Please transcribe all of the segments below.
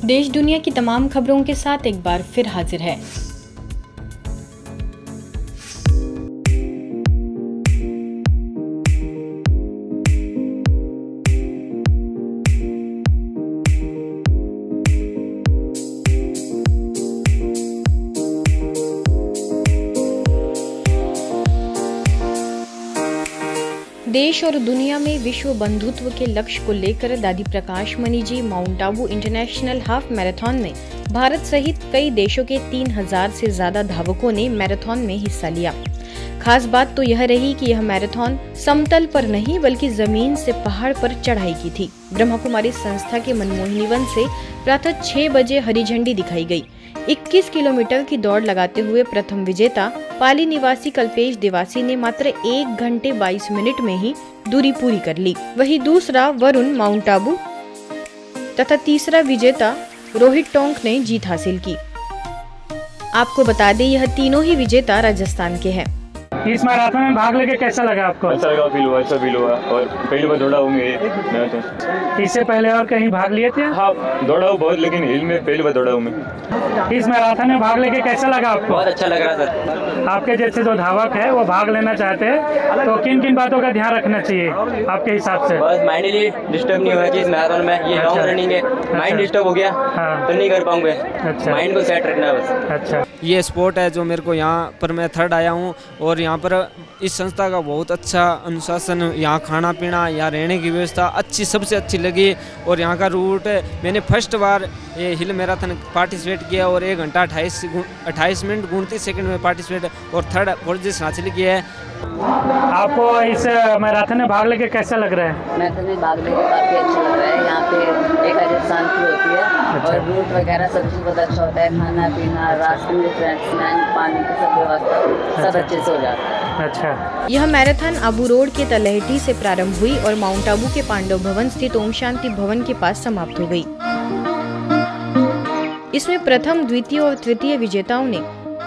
देश दुनिया की तमाम खबरों के साथ एक बार फिर हाजिर है। देश और दुनिया में विश्व बंधुत्व के लक्ष्य को लेकर Dadi Prakash Mani ji Mount Abu international half marathon में भारत सहित कई देशों के 3000 से ज्यादा धावकों ने मैराथन में हिस्सा लिया। खास बात तो यह रही कि यह मैराथन समतल पर नहीं बल्कि जमीन से पहाड़ पर चढ़ाई की थी। ब्रह्मा कुमारी संस्था के मनमोहिनी वन से प्रातः 6 बजे हरी झंडी दिखाई गई। 21 किलोमीटर की दौड़ लगाते हुए प्रथम विजेता पाली निवासी कल्पेश देवासी ने मात्र 1 घंटे 22 मिनट में ही दूरी पूरी कर ली। वहीं दूसरा वरुण माउंट आबू तथा तीसरा विजेता रोहित टोंक ने जीत हासिल की। आपको बता दें यह तीनों ही विजेता राजस्थान के हैं। इस मैराथन में भाग लेके कैसा लगा आपको? अच्छा लगा, अच्छा फील हुआ और पहली बार दौड़ा हूँ मैं तो। इससे पहले और कहीं भाग लिए थे? हाँ दौड़ा हूँ बहुत, लेकिन हिल में पहली बार दौड़ा हूँ मैं। इस मैराथन में भाग लेके कैसा लगा आपको? बहुत अच्छा लग रहा सर। आपके जैसे जो धावक है वो भाग लेना चाहते हैं तो किन किन बातों का ध्यान रखना चाहिए आपके हिसाब से? बस माइंडली डिस्टर्ब नहीं हुआ कि इस मैराथन में ये लॉन्ग रनिंग है, माइंड डिस्टर्ब हो गया तो नहीं कर पाऊंगे। माइंड को सेट रखना है बस। अच्छा, ये स्पोर्ट है जो मेरे को यहाँ पर मैं थर्ड आया हूँ और यहाँ पर इस संस्था का बहुत अच्छा अनुशासन, यहाँ खाना पीना, यहाँ रहने की व्यवस्था अच्छी, सबसे अच्छी लगी। और यहाँ का रूट मैंने फर्स्ट बार ये हिल मैराथन पार्टिसिपेट किया और 1 घंटा 28 मिनट 29 सेकंड में पार्टिसिपेट और थर्ड पोजीशन हासिल किया है। आपको इस मैराथन में भाग लेके कैसा लग रहा है? मैराथन में भाग लेके काफ़ी अच्छा लग रहा है। यहाँ पे एक अलग शांति होती है। अच्छा। और रूट वगैरह सब चीज़ बहुत अच्छा होता है, खाना पीना, रास्ते में फ्रेंड्स, पानी की सब व्यवस्था सब अच्छे से हो जाता है। अच्छा, यह मैराथन आबू रोड के तलहटी से प्रारंभ हुई और माउंट आबू के पांडव भवन स्थित ओम शांति भवन के पास समाप्त हो गई। इसमें प्रथम, द्वितीय और तृतीय विजेताओं ने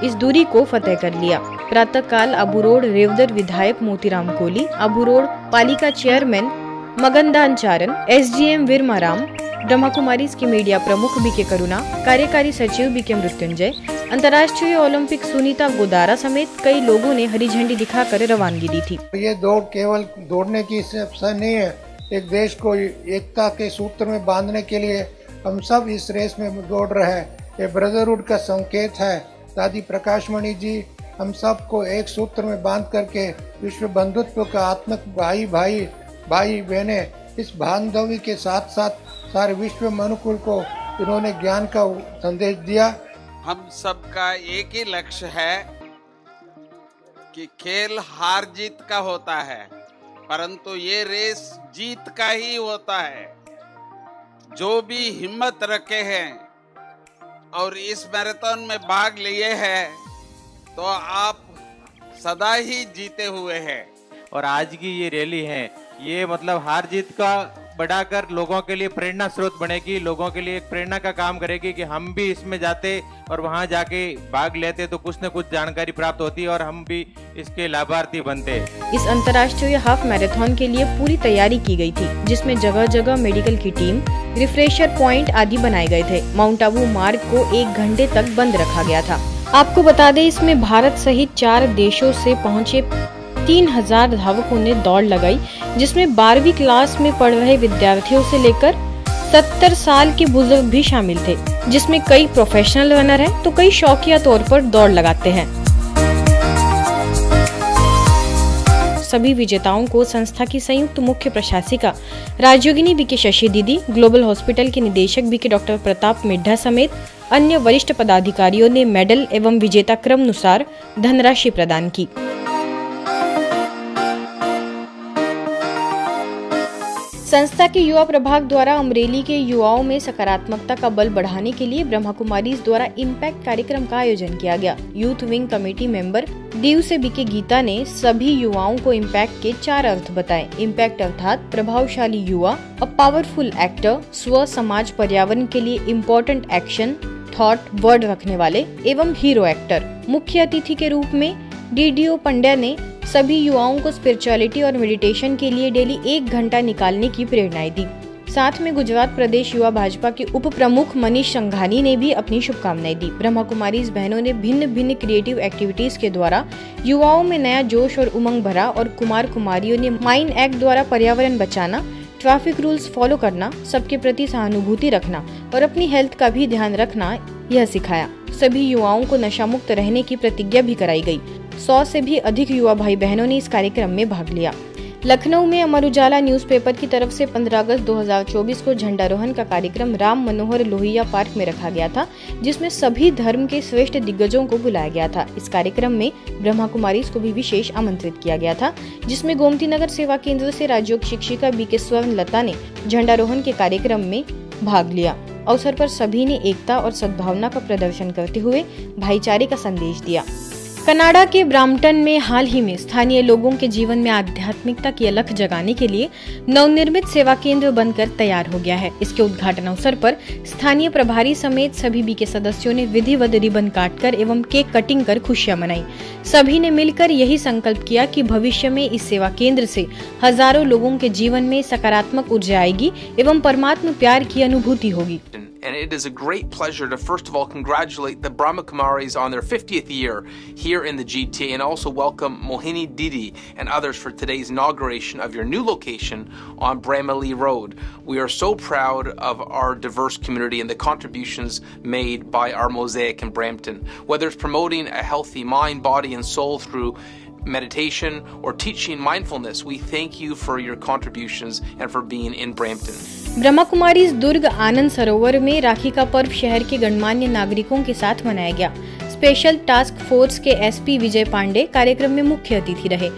इस दूरी को फतेह कर लिया। प्रातः काल आबू रोड रेवदर विधायक मोतीराम कोहली, आबू रोड पालिका चेयरमैन मगनदान चारण, SGM विरमाराम, ब्रह्मा कुमारी की मीडिया प्रमुख BK करुणा, कार्यकारी सचिव BK मृत्युंजय, अंतर्राष्ट्रीय ओलंपिक सुनीता गोदारा समेत कई लोगों ने हरी झंडी दिखाकर रवानगी दी थी। ये दौड़ केवल दौड़ने की अवसर नहीं है, एक देश को एकता के सूत्र में बांधने के लिए हम सब इस रेस में दौड़ रहे हैं। ये ब्रदरहुड का संकेत है। दादी प्रकाश मणि जी हम सबको एक सूत्र में बांध करके विश्व बंधुत्व का आत्मक भाई बहने इस बांधवी के साथ साथ सारे विश्व मनुकुल को इन्होंने ज्ञान का संदेश दिया। हम सबका एक ही लक्ष्य है कि खेल हार जीत का होता है, परंतु ये रेस जीत का ही होता है। जो भी हिम्मत रखे हैं और इस मैराथन में भाग लिए हैं तो आप सदा ही जीते हुए हैं। और आज की ये रैली है, ये मतलब हार जीत का बढ़ाकर लोगों के लिए प्रेरणा स्रोत बनेगी, लोगों के लिए एक प्रेरणा का काम करेगी कि हम भी इसमें जाते और वहां जाके भाग लेते तो कुछ न कुछ जानकारी प्राप्त होती और हम भी इसके लाभार्थी बनते। इस अंतर्राष्ट्रीय हाफ मैराथन के लिए पूरी तैयारी की गई थी, जिसमें जगह जगह मेडिकल की टीम, रिफ्रेशर पॉइंट आदि बनाए गए थे। माउंट आबू मार्ग को 1 घंटे तक बंद रखा गया था। आपको बता दें इसमें भारत सहित 4 देशों से पहुँचे 3000 धावकों ने दौड़ लगाई, जिसमें 12वीं क्लास में पढ़ रहे विद्यार्थियों से लेकर 70 साल के बुजुर्ग भी शामिल थे, जिसमें कई प्रोफेशनल रनर हैं तो कई शौकिया तौर पर दौड़ लगाते हैं। सभी विजेताओं को संस्था की संयुक्त मुख्य प्रशासिका राजयोगिनी BK शशि दीदी, ग्लोबल हॉस्पिटल के निदेशक BK डॉक्टर प्रताप मिड्ढा समेत अन्य वरिष्ठ पदाधिकारियों ने मेडल एवं विजेता क्रमानुसार धनराशि प्रदान की। संस्था के युवा प्रभाग द्वारा अमरेली के युवाओं में सकारात्मकता का बल बढ़ाने के लिए ब्रह्मा कुमारीज द्वारा इम्पैक्ट कार्यक्रम का आयोजन किया गया। Youth wing committee member Diu से BK गीता ने सभी युवाओं को इम्पैक्ट के 4 अर्थ बताए। इम्पैक्ट अर्थात प्रभावशाली युवा, अ पावरफुल एक्टर, स्व समाज पर्यावरण के लिए इम्पोर्टेंट एक्शन, थॉट वर्ड रखने वाले एवं हीरो एक्टर। मुख्य अतिथि के रूप में DDO पंड्या ने सभी युवाओं को स्पिरिचुअलिटी और मेडिटेशन के लिए डेली 1 घंटा निकालने की प्रेरणा दी। साथ में गुजरात प्रदेश युवा भाजपा के उप प्रमुख मनीष संघानी ने भी अपनी शुभकामनाएं दी। ब्रह्मा कुमारी बहनों ने भिन्न भिन्न क्रिएटिव एक्टिविटीज के द्वारा युवाओं में नया जोश और उमंग भरा और कुमार कुमारियों ने माइन एक्ट द्वारा पर्यावरण बचाना, ट्रैफिक रूल्स फॉलो करना, सबके प्रति सहानुभूति रखना और अपनी हेल्थ का भी ध्यान रखना यह सिखाया। सभी युवाओं को नशा मुक्त रहने की प्रतिज्ञा भी कराई गई। 100 से भी अधिक युवा भाई बहनों ने इस कार्यक्रम में भाग लिया। लखनऊ में अमर उजाला न्यूज़पेपर की तरफ से 15 अगस्त 2024 को झंडारोहण का कार्यक्रम राम मनोहर लोहिया पार्क में रखा गया था, जिसमें सभी धर्म के श्रेष्ठ दिग्गजों को बुलाया गया था। इस कार्यक्रम में ब्रह्मा कुमारी को भी विशेष आमंत्रित किया गया था, जिसमें गोमती नगर सेवा केंद्र से राज्योग शिक्षिका बीके स्वर्ण लता ने झंडारोहण के कार्यक्रम में भाग लिया। अवसर पर सभी ने एकता और सद्भावना का प्रदर्शन करते हुए भाईचारे का संदेश दिया। कनाडा के ब्राम्पटन में हाल ही में स्थानीय लोगों के जीवन में आध्यात्मिकता की अलख जगाने के लिए नवनिर्मित सेवा केंद्र बनकर तैयार हो गया है। इसके उद्घाटन अवसर पर स्थानीय प्रभारी समेत सभी बीके सदस्यों ने विधिवत रिबन काटकर एवं केक कटिंग कर खुशियां मनाई। सभी ने मिलकर यही संकल्प किया कि भविष्य में इस सेवा केंद्र से हजारों लोगों के जीवन में सकारात्मक ऊर्जा आएगी एवं परमात्मा प्यार की अनुभूति होगी। And it is a great pleasure to first of all congratulate the Brahma Kumaris on their 50th year here in the GT, and also welcome Mohini Didi and others for today's inauguration of your new location on Brahmali Road. We are so proud of our diverse community and the contributions made by our mosaic in Brampton. Whether it's promoting a healthy mind, body and soul through meditation or teaching mindfulness, we thank you for your contributions and for being in Brampton. Brahma Kumari दुर्ग आनंद सरोवर में राखी का पर्व शहर के गणमान्य नागरिकों के साथ मनाया गया। स्पेशल टास्क फोर्स के एसपी विजय पांडे कार्यक्रम में मुख्य अतिथि रहे।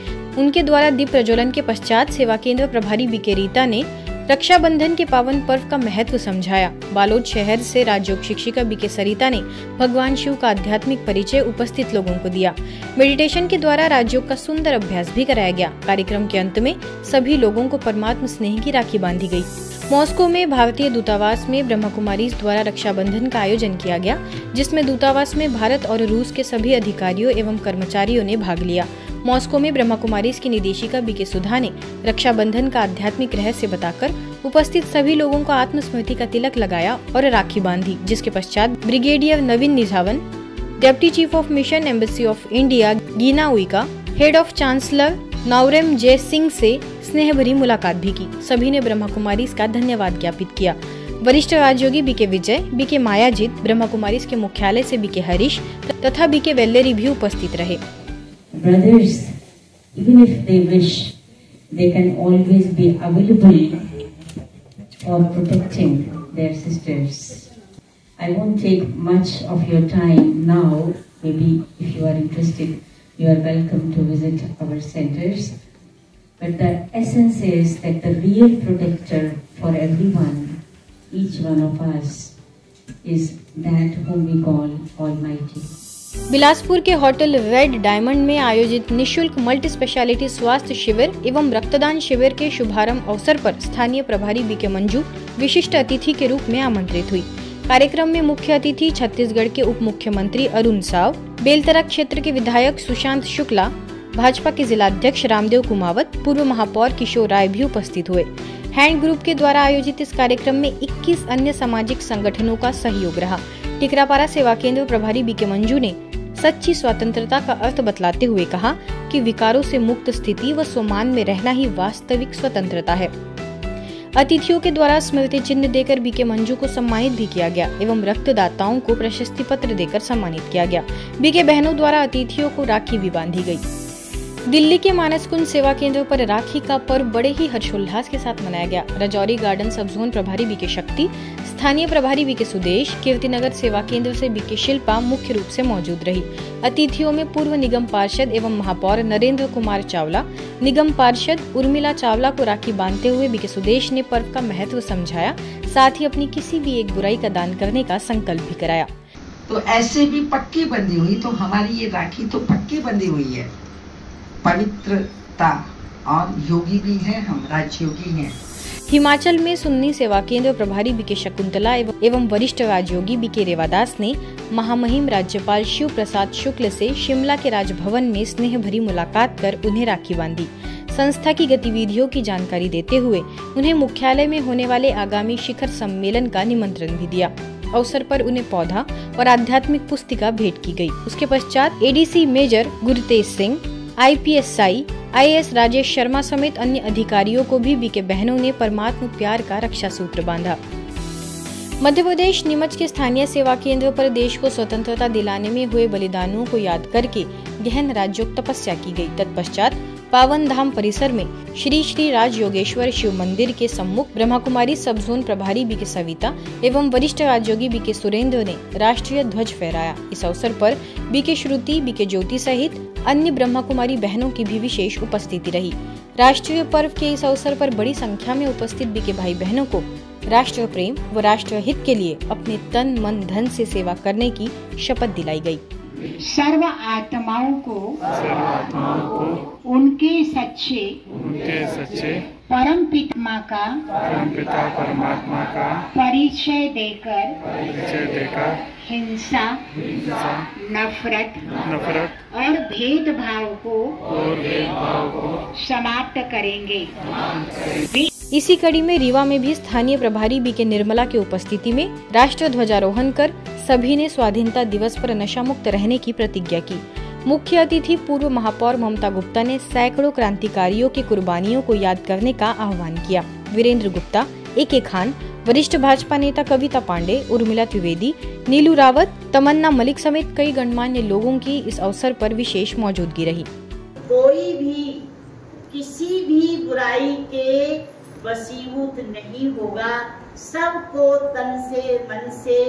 उनके द्वारा दीप प्रज्वलन के पश्चात सेवा केंद्र प्रभारी बीके रीता ने रक्षाबंधन के पावन पर्व का महत्व समझाया। बालोद शहर से राज्योग शिक्षिका बीके सरिता ने भगवान शिव का आध्यात्मिक परिचय उपस्थित लोगों को दिया। मेडिटेशन के द्वारा राज्योग का सुंदर अभ्यास भी कराया गया। कार्यक्रम के अंत में सभी लोगों को परमात्मा स्नेह की राखी बांधी गई। मॉस्को में भारतीय दूतावास में ब्रह्मा कुमारी द्वारा रक्षाबंधन का आयोजन किया गया, जिसमें दूतावास में भारत और रूस के सभी अधिकारियों एवं कर्मचारियों ने भाग लिया। मॉस्को में ब्रह्मा कुमारी की निदेशिका बीके सुधा ने रक्षाबंधन का आध्यात्मिक रहस्य बताकर उपस्थित सभी लोगों को आत्मस्मृति का तिलक लगाया और राखी बांधी, जिसके पश्चात brigadier Naveen Nijhawan, deputy chief of mission embassy of India Geena Uikey, head of chancellor Naorem Jai Singh से स्नेह भरी मुलाकात भी की। सभी ने ब्रह्मा कुमारी का धन्यवाद ज्ञापित किया। वरिष्ठ राजयोगी बीके विजय, बीके मायाजीत, ब्रह्मा कुमारी के मुख्यालय से बीके हरीश तथा बीके वेल्लेरी भी उपस्थित रहे। Brothers, even if they wish, they can always be available for protecting their sisters. I won't take much of your time now. Maybe if you are interested, you are welcome to visit our centers. But the essence is that the real protector for everyone, each one of us, is that whom we call Almighty. Bilaspur के hotel red diamond में आयोजित निशुल्क multi speciality स्वास्थ्य शिविर एवं रक्तदान शिविर के शुभारंभ अवसर पर स्थानीय प्रभारी बीके मंजू विशिष्ट अतिथि के रूप में आमंत्रित हुई। कार्यक्रम में मुख्य अतिथि छत्तीसगढ़ के उप मुख्यमंत्री अरुण साव, बेलतरा क्षेत्र के विधायक सुशांत शुक्ला, भाजपा के जिलाध्यक्ष रामदेव कुमावत, पूर्व महापौर किशोर राय भी उपस्थित हुए। हैंड ग्रुप के द्वारा आयोजित इस कार्यक्रम में 21 अन्य सामाजिक संगठनों का सहयोग रहा। टिकरापारा सेवा केंद्र प्रभारी बीके मंजू ने सच्ची स्वतंत्रता का अर्थ बतलाते हुए कहा कि विकारों से मुक्त स्थिति व स्वमान में रहना ही वास्तविक स्वतंत्रता है। अतिथियों के द्वारा स्मृति चिन्ह देकर बीके मंजू को सम्मानित भी किया गया एवं रक्तदाताओं को प्रशस्ति पत्र देकर सम्मानित किया गया। बीके बहनों द्वारा अतिथियों को राखी भी बांधी गई। दिल्ली के मानसकुंज सेवा केंद्र पर राखी का पर्व बड़े ही हर्षोल्लास के साथ मनाया गया। राजौरी गार्डन सब जोन प्रभारी बीके शक्ति, स्थानीय प्रभारी बीके सुदेश, कीर्तिनगर सेवा केंद्र से बीके शिल्पा मुख्य रूप से मौजूद रही। अतिथियों में पूर्व निगम पार्षद एवं महापौर नरेंद्र कुमार चावला, निगम पार्षद उर्मिला चावला को राखी बांधते हुए बीके सुदेश ने पर्व का महत्व समझाया, साथ ही अपनी किसी भी एक बुराई का दान करने का संकल्प भी कराया। तो ऐसे भी पक्की बंधी हुई, तो हमारी ये राखी तो पक्की बंधी हुई है, पवित्रता, और योगी भी हैं, हम राजयोगी हैं। हिमाचल में सुन्नी सेवा केंद्र प्रभारी बीके शकुंतला एवं वरिष्ठ राजयोगी बीके रेवादास ने महामहिम राज्यपाल शिव प्रसाद शुक्ल से शिमला के राजभवन में स्नेह भरी मुलाकात कर उन्हें राखी बांधी। संस्था की गतिविधियों की जानकारी देते हुए उन्हें मुख्यालय में होने वाले आगामी शिखर सम्मेलन का निमंत्रण भी दिया। अवसर पर उन्हें पौधा और आध्यात्मिक पुस्तिका भेंट की गई। उसके पश्चात ADC major Gurtej Singh, IPSI IAS Rajesh Sharma समेत अन्य अधिकारियों को भी बीके बहनों ने परमात्म प्यार का रक्षा सूत्र बांधा। मध्य प्रदेश नीमच के स्थानीय सेवा केंद्र पर देश को स्वतंत्रता दिलाने में हुए बलिदानों को याद करके गहन राजयोग तपस्या की गई। तत्पश्चात पावन धाम परिसर में श्री श्री राज योगेश्वर शिव मंदिर के सम्मुख ब्रह्मा कुमारी सब जोन प्रभारी बीके सविता एवं वरिष्ठ राजयोगी बीके सुरेंद्र ने राष्ट्रीय ध्वज फहराया। इस अवसर पर बीके श्रुति, बीके ज्योति सहित अन्य ब्रह्मा कुमारी बहनों की भी विशेष उपस्थिति रही। राष्ट्रीय पर्व के इस अवसर पर बड़ी संख्या में उपस्थित बीके भाई बहनों को राष्ट्र प्रेम व राष्ट्र हित के लिए अपने तन मन धन से सेवा करने की शपथ दिलाई गई। सर्व आत्माओं को उनके सच्चे परम पिता परमात्मा का परिचय देकर हिंसा, नफरत और भेदभाव को समाप्त करेंगे। इसी कड़ी में रीवा में भी स्थानीय प्रभारी बीके निर्मला की उपस्थिति में राष्ट्र ध्वजारोहण कर सभी ने स्वाधीनता दिवस पर नशा मुक्त रहने की प्रतिज्ञा की। मुख्य अतिथि पूर्व महापौर ममता गुप्ता ने सैकड़ों क्रांतिकारियों की कुर्बानियों को याद करने का आह्वान किया। वीरेंद्र गुप्ता, AK खान, वरिष्ठ भाजपा नेता कविता पांडे, उर्मिला त्रिवेदी, नीलू रावत, तमन्ना मलिक समेत कई गणमान्य लोगों की इस अवसर पर विशेष मौजूदगी रही। कोई भी किसी भी बुराई के वशीभूत नहीं होगा। सबको तन से मन से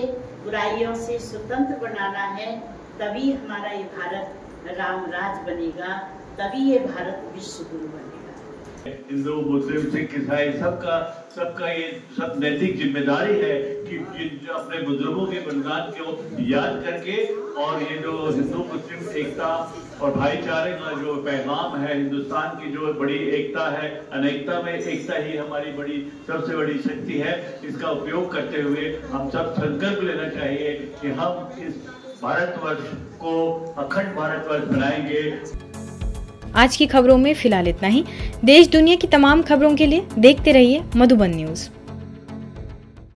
बुराइयों से स्वतंत्र बनाना है, तभी हमारा ये भारत राम राज बनेगा, तभी ये भारत विश्व गुरु बनेगा। हिंदू, मुस्लिम, सिख, ईसाई सबका ये सब नैतिक जिम्मेदारी है कि अपने बुजुर्गों के गुणगान को याद करके और ये जो हिंदू मुस्लिम एकता और भाईचारे का जो पैगाम है, हिंदुस्तान की जो बड़ी एकता है, अनेकता में एकता ही हमारी सबसे बड़ी शक्ति है, इसका उपयोग करते हुए हम सब संकल्प लेना चाहिए कि हम इस भारतवर्ष को अखंड भारतवर्ष बनाएंगे। आज की खबरों में फिलहाल इतना ही। देश दुनिया की तमाम खबरों के लिए देखते रहिए मधुबन न्यूज।